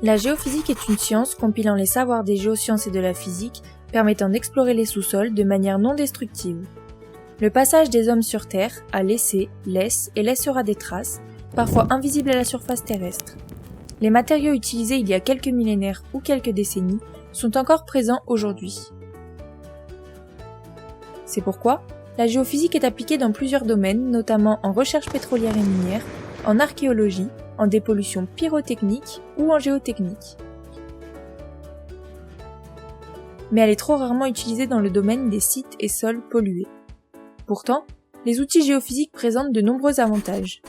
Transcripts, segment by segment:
La géophysique est une science compilant les savoirs des géosciences et de la physique, permettant d'explorer les sous-sols de manière non destructive. Le passage des hommes sur Terre a laissé, laisse et laissera des traces, parfois invisibles à la surface terrestre. Les matériaux utilisés il y a quelques millénaires ou quelques décennies sont encore présents aujourd'hui. C'est pourquoi la géophysique est appliquée dans plusieurs domaines, notamment en recherche pétrolière et minière, en archéologie, en dépollution pyrotechnique ou en géotechnique. Mais elle est trop rarement utilisée dans le domaine des sites et sols pollués. Pourtant, les outils géophysiques présentent de nombreux avantages.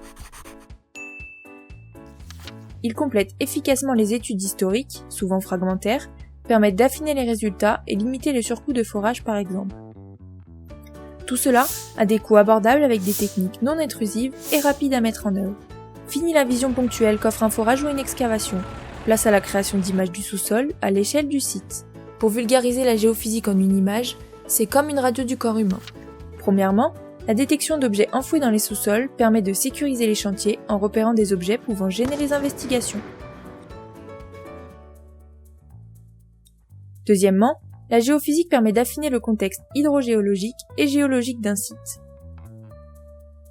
Ils complètent efficacement les études historiques, souvent fragmentaires, permettent d'affiner les résultats et limiter le surcoût de forage par exemple. Tout cela a des coûts abordables avec des techniques non intrusives et rapides à mettre en œuvre. Fini la vision ponctuelle qu'offre un forage ou une excavation. Place à la création d'images du sous-sol à l'échelle du site. Pour vulgariser la géophysique en une image, c'est comme une radio du corps humain. Premièrement, la détection d'objets enfouis dans les sous-sols permet de sécuriser les chantiers en repérant des objets pouvant gêner les investigations. Deuxièmement, la géophysique permet d'affiner le contexte hydrogéologique et géologique d'un site.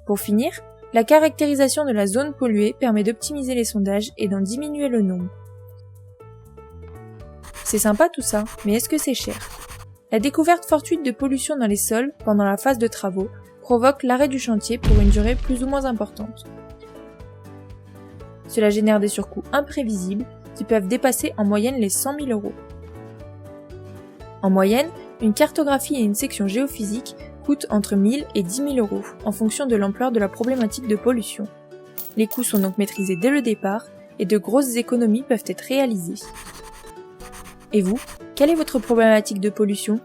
Pour finir, la caractérisation de la zone polluée permet d'optimiser les sondages et d'en diminuer le nombre. C'est sympa tout ça, mais est-ce que c'est cher ? La découverte fortuite de pollution dans les sols pendant la phase de travaux provoque l'arrêt du chantier pour une durée plus ou moins importante. Cela génère des surcoûts imprévisibles qui peuvent dépasser en moyenne les 100 000 €. En moyenne, une cartographie et une section géophysique coûtent entre 1 000 et 10 000 € en fonction de l'ampleur de la problématique de pollution. Les coûts sont donc maîtrisés dès le départ et de grosses économies peuvent être réalisées. Et vous, quelle est votre problématique de pollution ?